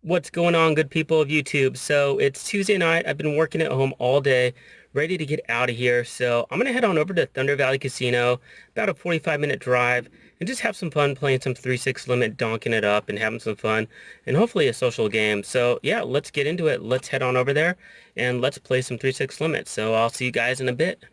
What's going on, good people of YouTube? So it's Tuesday night. I've been working at home all day, ready to get out of here. So I'm gonna head on over to Thunder Valley Casino, about a 45-minute drive, and just have some fun playing some 3-6 limit, donking it up and having some fun, and hopefully a social game. So yeah, let's get into it. Let's head on over there and let's play some 3-6 limit. So I'll see you guys in a bit.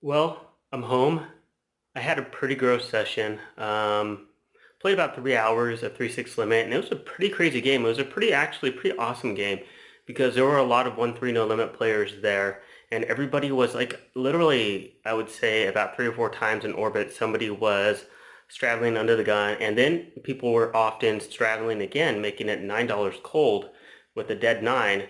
Well, I'm home. I had a pretty gross session. Played about 3 hours of 3-6 limit, and it was a pretty crazy game. It was a pretty awesome game because there were a lot of 1-3 no limit players there, and everybody was like literally, I would say about 3 or 4 times in orbit, somebody was straddling under the gun, and then people were often straddling again, making it $9 cold with a dead nine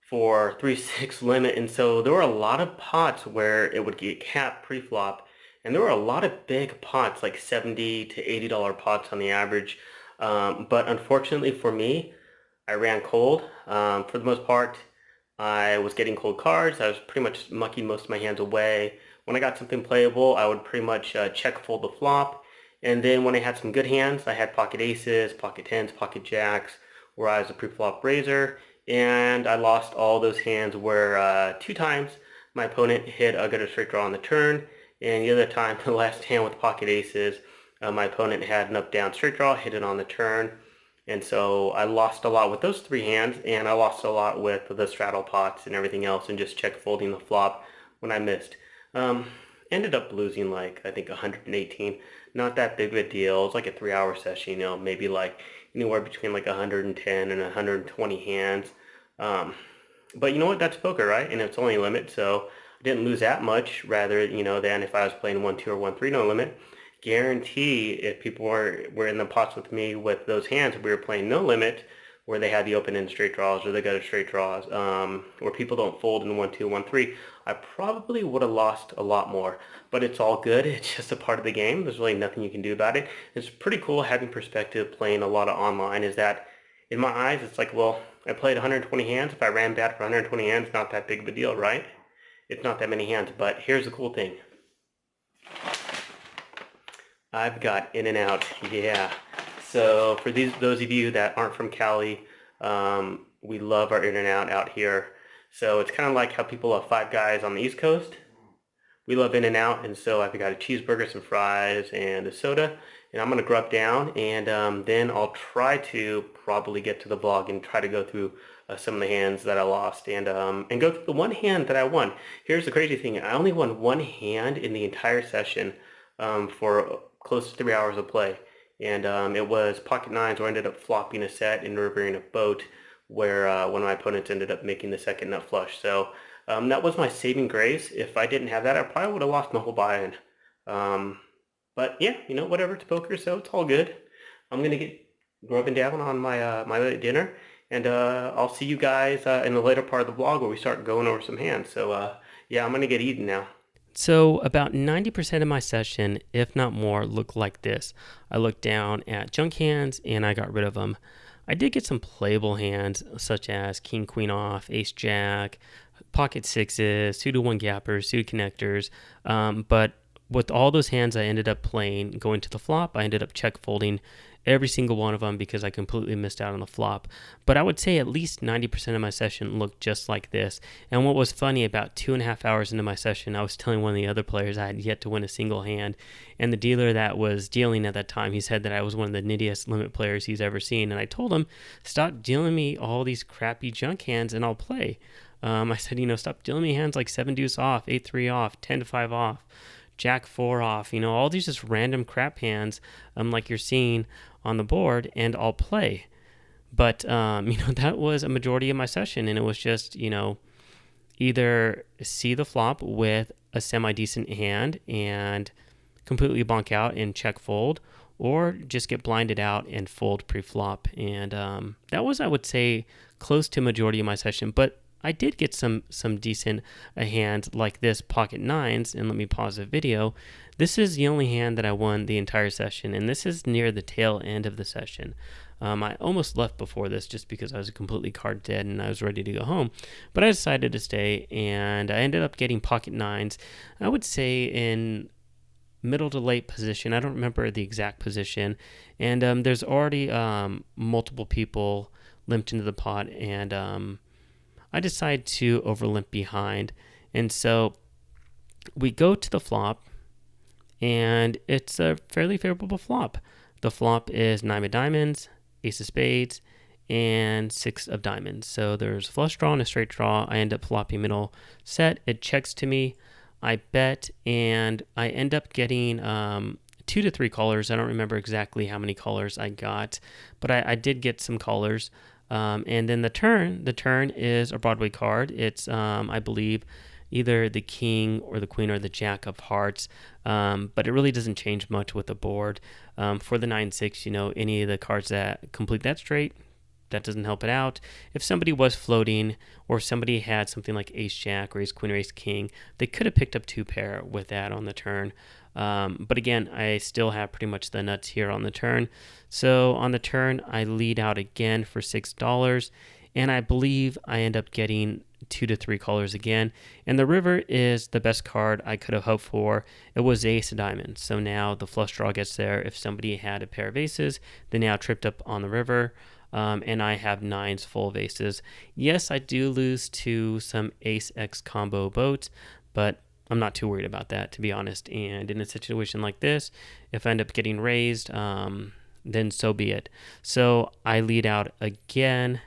for 3-6 limit. And so there were a lot of pots where it would get capped pre-flop, and there were a lot of big pots, like $70 to $80 pots on the average. But unfortunately for me, I ran cold. For the most part, I was getting cold cards. I was pretty much mucking most of my hands away. When I got something playable, I would pretty much check fold the flop. And then when I had some good hands, I had pocket aces, pocket tens, pocket jacks, where I was a pre-flop raiser. And I lost all those hands where 2 times my opponent hit a good straight draw on the turn, and the other time, the last hand with pocket aces, my opponent had an up-down straight draw, hit it on the turn. And so I lost a lot with those 3 hands, and I lost a lot with the straddle pots and everything else, and just check folding the flop when I missed. Um, Ended up losing like, I think 118. Not that big of a deal. It was like a 3-hour session, maybe like anywhere between like 110 and 120 hands. Um, but you know what? That's poker, right? And it's only a limit, so I didn't lose that much. Rather, than if I was playing 1-2 or 1-3 no limit. Guarantee if people were in the pots with me with those hands, we were playing no limit, where they had the open end straight draws or they got a straight draws, where people don't fold in 1-2, 1-3, I probably would have lost a lot more. But it's all good. It's just a part of the game. There's really nothing you can do about it. It's pretty cool having perspective playing a lot of online. Is that in my eyes, it's like, well, I played 120 hands. If I ran bad for 120 hands, not that big of a deal, right? It's not that many hands. But here's the cool thing. I've got in and out. Yeah. So for those of you that aren't from Cali, we love our in and out here. So it's kind of like how people love Five Guys on the East Coast. We love in and out, and so I've got a cheeseburger, some fries, and a soda. And I'm gonna grub down, and then I'll try to probably get to the vlog and try to go through some of the hands that I lost, and go through the one hand that I won. Here's the crazy thing: I only won one hand in the entire session, for close to 3 hours of play, and it was pocket nines, where I ended up flopping a set and rivering a boat, where one of my opponents ended up making the second nut flush. So that was my saving grace. If I didn't have that, I probably would have lost my whole buy-in. But yeah, whatever, it's poker, so it's all good. I'm gonna get grubbing down on my late dinner, and I'll see you guys in the later part of the vlog where we start going over some hands. So yeah, I'm gonna get eating now. So about 90% of my session, if not more, looked like this. I looked down at junk hands and I got rid of them. I did get some playable hands such as king, queen off, ace, jack, pocket sixes, suited one gappers, suited connectors, but with all those hands I ended up playing going to the flop, I ended up check folding every single one of them because I completely missed out on the flop. But I would say at least 90% of my session looked just like this. And what was funny, about 2.5 hours into my session, I was telling one of the other players I had yet to win a single hand. And the dealer that was dealing at that time, he said that I was one of the nittiest limit players he's ever seen. And I told him, stop dealing me all these crappy junk hands and I'll play. I said, stop dealing me hands like 7 deuce off, 8-3 off, 10-5 off, Jack 4 off, all these just random crap hands like you're seeing on the board, and I'll play. But that was a majority of my session, and it was just either see the flop with a semi decent hand and completely bonk out and check fold, or just get blinded out and fold pre-flop. And that was, I would say, close to majority of my session. But I did get some decent hands like this pocket nines. And let me pause the video. This is the only hand that I won the entire session, and this is near the tail end of the session. I almost left before this just because I was completely card dead and I was ready to go home. But I decided to stay, and I ended up getting pocket nines, I would say in middle to late position. I don't remember the exact position. And there's already multiple people limped into the pot, and I decided to over limp behind. And so we go to the flop, and it's a fairly favorable flop. The flop is 9 of diamonds, ace of spades, and 6 of diamonds. So there's a flush draw and a straight draw. I end up flopping middle set. It checks to me. I bet, and I end up getting 2 to 3 callers. I don't remember exactly how many callers I got, but I did get some callers. And then the turn is a Broadway card. It's, I believe, either the king or the queen or the jack of hearts, but it really doesn't change much with the board. For the 9-6, any of the cards that complete that straight, that doesn't help it out. If somebody was floating, or somebody had something like ace jack or ace queen or ace king, they could have picked up 2 pair with that on the turn. But again, I still have pretty much the nuts here on the turn. So on the turn, I lead out again for $6, and I believe I end up getting 2 to 3 callers again. And the river is the best card I could have hoped for. It was ace of diamonds. So now the flush draw gets there. If somebody had a pair of aces, they now tripped up on the river. And I have 9s full of aces. Yes, I do lose to some ace-x combo boats, but I'm not too worried about that, to be honest. And in a situation like this, if I end up getting raised, then so be it. So I lead out again,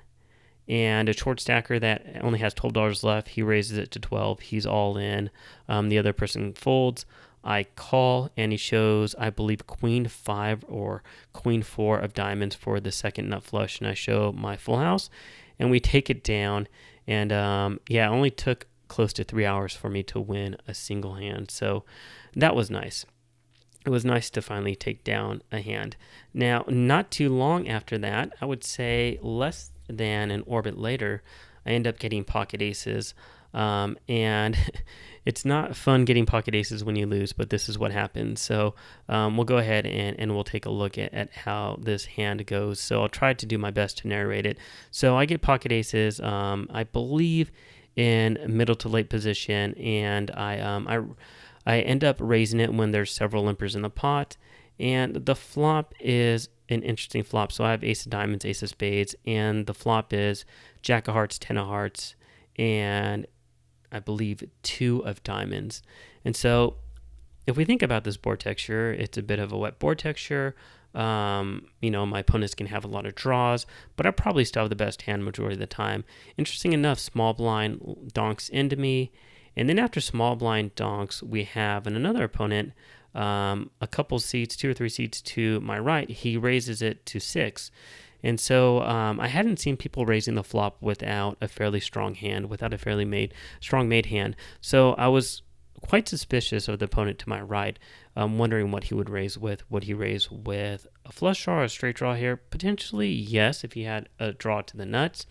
and a short stacker that only has $12 left, he raises it to 12. He's all in. The other person folds. I call, and he shows, I believe, queen 5 or queen 4 of diamonds for the second nut flush, and I show my full house, and we take it down. And it only took close to 3 hours for me to win a single hand, so that was nice. It was nice to finally take down a hand. Now, not too long after that, I would say less than an orbit later, I end up getting pocket aces. And it's not fun getting pocket aces when you lose, but this is what happens. So we'll go ahead and we'll take a look at how this hand goes. So I'll try to do my best to narrate it. So I get pocket aces, I believe, in middle to late position, and I end up raising it when there's several limpers in the pot. And the flop is an interesting flop. So I have ace of diamonds, ace of spades, and the flop is jack of hearts, 10 of hearts, and I believe 2 of diamonds. And so if we think about this board texture, it's a bit of a wet board texture. My opponents can have a lot of draws, but I probably still have the best hand majority of the time. Interesting enough, small blind donks into me. And then after small blind donks, we have another opponent, a couple seats, 2 or 3 seats to my right. He raises it to 6. And so I hadn't seen people raising the flop without a fairly strong hand, without a fairly strong made hand. So I was quite suspicious of the opponent to my right, wondering what he would raise with. Would he raise with a flush draw or a straight draw here? Potentially, yes, if he had a draw to the nuts.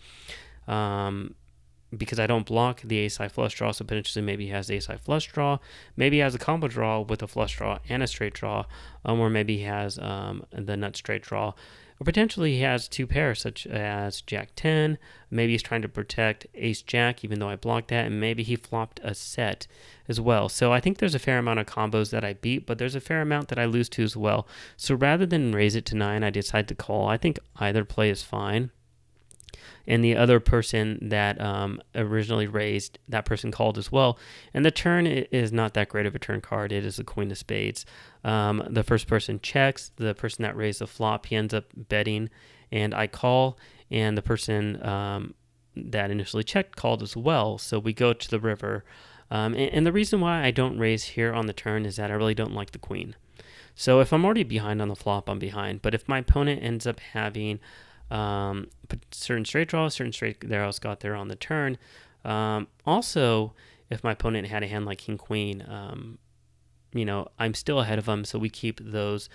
Because I don't block the ace-high flush draw, so potentially maybe he has the ace-high flush draw. Maybe he has a combo draw with a flush draw and a straight draw, or maybe he has the nut straight draw. Or potentially he has 2 pairs, such as Jack 10. Maybe he's trying to protect Ace Jack, even though I blocked that, and maybe he flopped a set as well. So I think there's a fair amount of combos that I beat, but there's a fair amount that I lose to as well. So rather than raise it to 9, I decide to call. I think either play is fine. And the other person that originally raised, that person called as well. And the turn is not that great of a turn card. It is a queen of spades. The first person checks. The person that raised the flop, he ends up betting, and I call. And the person that initially checked called as well. So we go to the river. And the reason why I don't raise here on the turn is that I really don't like the queen. So if I'm already behind on the flop, I'm behind. But if my opponent ends up having certain straight draws, certain straight arrows got there on the turn. Also, if my opponent had a hand like King Queen, I'm still ahead of them, so we keep those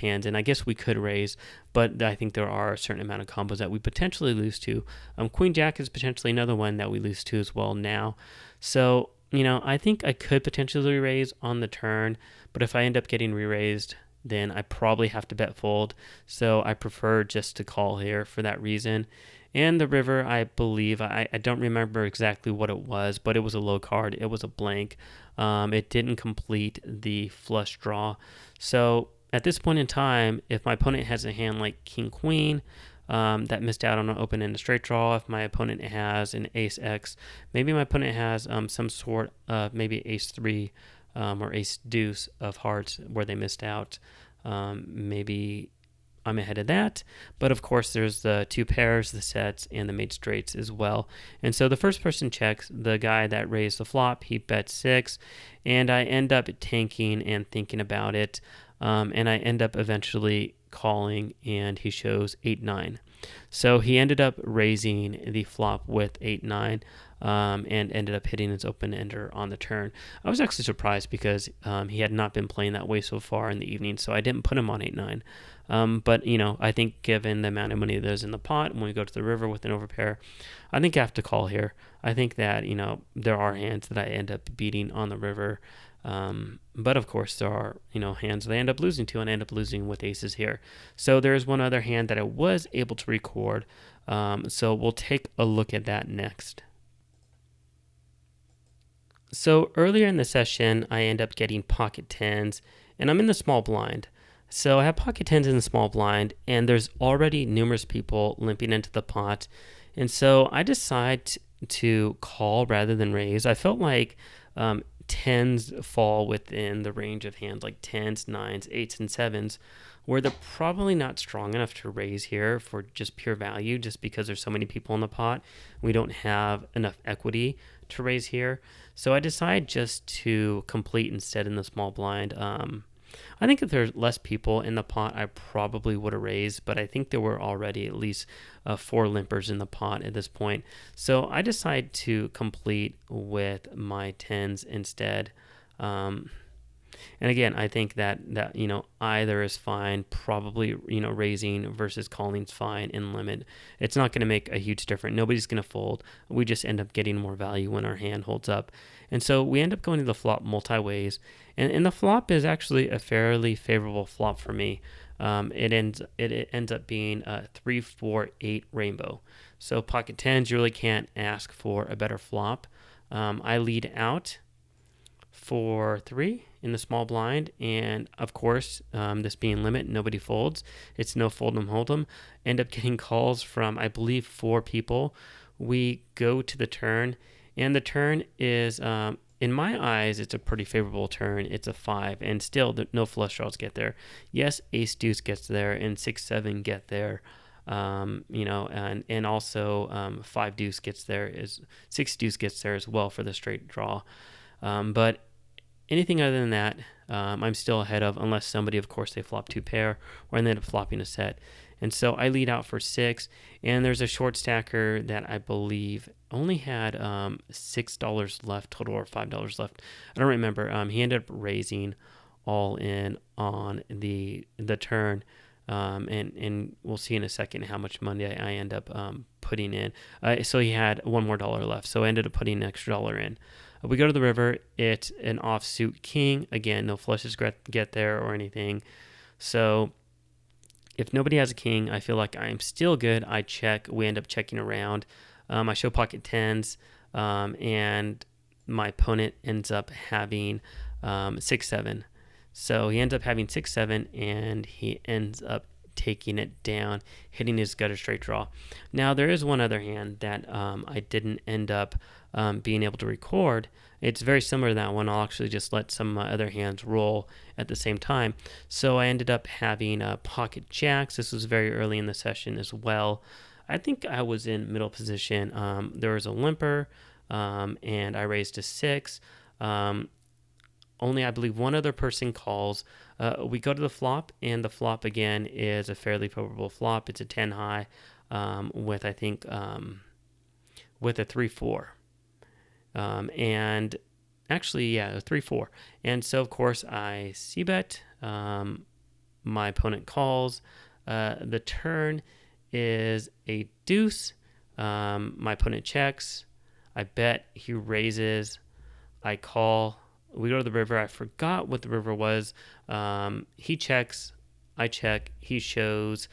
hands, and I guess we could raise, but I think there are a certain amount of combos that we potentially lose to. Queen Jack is potentially another one that we lose to as well now. So I think I could potentially raise on the turn, but if I end up getting re-raised, then I probably have to bet fold. So I prefer just to call here for that reason. And the river, I believe, I don't remember exactly what it was, but it was a low card. It was a blank. It didn't complete the flush draw. So at this point in time, if my opponent has a hand like King Queen, that missed out on an open-ended straight draw, if my opponent has an Ace X, maybe my opponent has some sort of maybe Ace 3 or Ace Deuce of hearts where they missed out. Maybe I'm ahead of that, but of course there's the two pairs, the sets, and the mate straights as well. And so the first person checks, the guy that raised the flop, he bets 6, and I end up tanking and thinking about it, and I end up eventually calling, and he shows 8-9. So he ended up raising the flop with 8-9, and ended up hitting his open ender on the turn. I was actually surprised because he had not been playing that way so far in the evening, so I didn't put him on 8-9. But I think given the amount of money there's in the pot, when we go to the river with an overpair, I think I have to call here. I think that there are hands that I end up beating on the river. But of course there are, hands that I end up losing to, and I end up losing with aces here. So there's one other hand that I was able to record. So we'll take a look at that next. So earlier in the session, I end up getting pocket tens, and I'm in the small blind. So I have pocket tens in the small blind, and there's already numerous people limping into the pot. And so I decide to call rather than raise. I felt like tens fall within the range of hands like tens, nines, eights, and sevens, where they're probably not strong enough to raise here for just pure value, just because there's so many people in the pot. We don't have enough equity to raise here. So I decide just to complete instead in the small blind. I think if there's less people in the pot, I probably would have raised, but I think there were already at least 4 limpers in the pot at this point. So I decide to complete with my tens instead. And again, I think that either is fine. Probably raising versus calling is fine in limit. It's not going to make a huge difference. Nobody's going to fold. We just end up getting more value when our hand holds up. And so we end up going to the flop multi-ways. And the flop is actually a fairly favorable flop for me. It ends up being a 3-4-8 rainbow. So pocket tens, you really can't ask for a better flop. I lead out for 3 in the small blind, and of course, this being limit, nobody folds. It's no fold 'em hold 'em. End up getting calls from, I believe, 4 people. We go to the turn, and the turn is, in my eyes, it's a pretty favorable turn. It's a 5, and still no flush draws get there. Yes, ace deuce gets there, and 6-7 get there. And also 5 deuce gets there, 6 deuce gets there as well for the straight draw. But anything other than that, I'm still ahead of, unless somebody, of course, they flop 2 pair, or they end up flopping a set. And so I lead out for 6, and there's a short stacker that I believe only had $6 left total, or $5 left. I don't remember. He ended up raising all in on the turn, and we'll see in a second how much money I end up putting in. So he had $1 more left, so I ended up putting an extra dollar in. We go to the river. It's an offsuit king. Again, no flushes get there or anything. So if nobody has a king, I feel like I'm still good. I check. We end up checking around. I show pocket tens, and my opponent ends up having 6-7. So he ends up having 6-7, and he ends up taking it down, hitting his gutter straight draw. Now, there is one other hand that I didn't end up being able to record. It's very similar to that one. I'll actually just let some of my other hands roll at the same time. So I ended up having pocket jacks. This was very early in the session as well. I think I was in middle position. There was a limper, and I raised to 6. Only, I believe, one other person calls. We go to the flop, and the flop again is a fairly favorable flop. It's a 10 high. with, I think, with a 3-4. And actually, yeah, a 3-4. And so, of course, I c-bet. My opponent calls. The turn is a deuce. My opponent checks. I bet. He raises. I call. We go to the river. I forgot what the river was. He checks. I check. He shows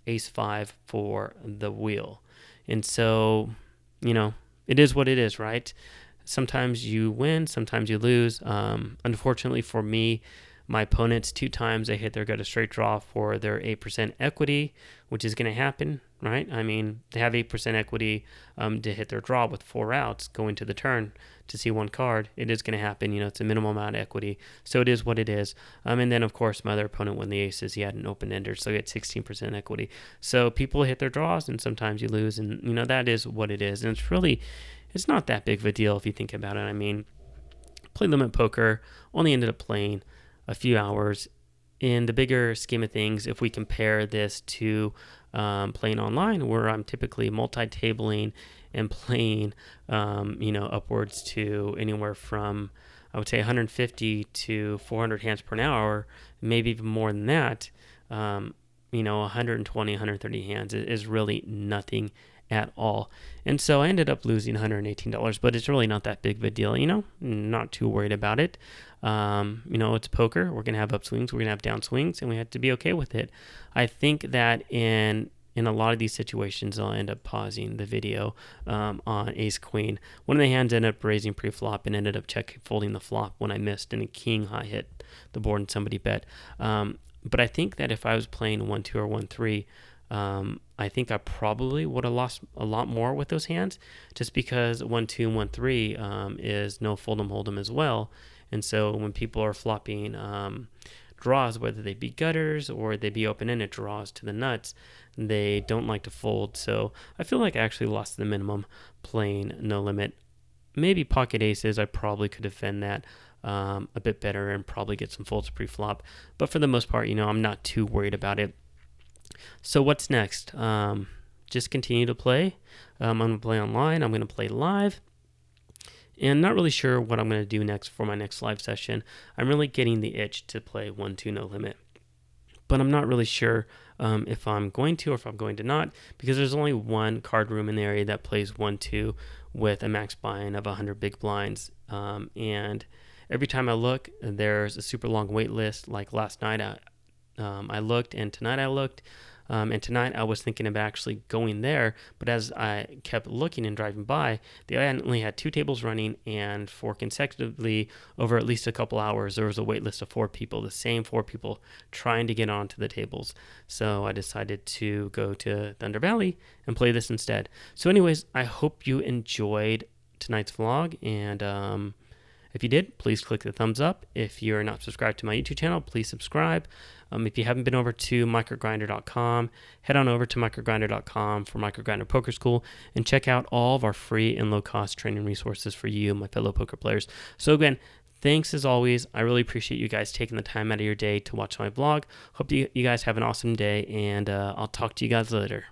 ace 5 for the wheel. And so, it is what it is, right? Sometimes you win, sometimes you lose. Unfortunately for me, my opponents, 2 times they hit their gut a straight draw for their 8% equity, which is going to happen, right? I mean, they have 8% equity to hit their draw with 4 outs going to the turn to see 1 card. It is going to happen. It's a minimal amount of equity. So it is what it is. And then, of course, my other opponent won the aces. He had an open-ender, so he had 16% equity. So people hit their draws, and sometimes you lose. And, that is what it is. And it's not that big of a deal if you think about it. I mean, play limit poker, only ended up playing a few hours. In the bigger scheme of things, if we compare this to playing online, where I'm typically multi-tabling and playing, upwards to anywhere from, I would say, 150 to 400 hands per hour, maybe even more than that. 120, 130 hands is really nothing at all. And so I ended up losing $118, but it's really not that big of a deal, not too worried about it. It's poker. We're going to have upswings, we're going to have downswings, and we have to be okay with it. I think that in a lot of these situations, I'll end up pausing the video on ace queen. One of the hands ended up raising pre-flop and ended up folding the flop when I missed, and a king high hit the board and somebody bet. But I think that if I was playing 1-2 or 1-3, I think I probably would have lost a lot more with those hands, just because 1-2 and 1-3 is no fold'em hold'em as well. And so when people are flopping draws, whether they be gutters or they be open-ended draws to the nuts, they don't like to fold. So I feel like I actually lost the minimum playing no limit. Maybe pocket aces, I probably could defend that a bit better and probably get some folds pre-flop. But for the most part, I'm not too worried about it. So what's next? Just continue to play. I'm going to play online. I'm going to play live. And not really sure what I'm going to do next for my next live session. I'm really getting the itch to play 1-2 no limit. But I'm not really sure if I'm going to or if I'm going to not, because there's only one card room in the area that plays 1-2 with a max buy-in of 100 big blinds. And every time I look, there's a super long wait list. Like last night, I looked, and tonight I looked. And tonight I was thinking about actually going there, but as I kept looking and driving by, they only had 2 tables running, and for consecutively over at least a couple hours, there was a wait list of 4 people, the same 4 people trying to get onto the tables. So I decided to go to Thunder Valley and play this instead. So anyways, I hope you enjoyed tonight's vlog, and if you did, please click the thumbs up. If you're not subscribed to my YouTube channel, please subscribe. If you haven't been over to MicroGrinder.com, head on over to MicroGrinder.com for MicroGrinder Poker School and check out all of our free and low-cost training resources for you, my fellow poker players. So again, thanks as always. I really appreciate you guys taking the time out of your day to watch my vlog. Hope you guys have an awesome day, and I'll talk to you guys later.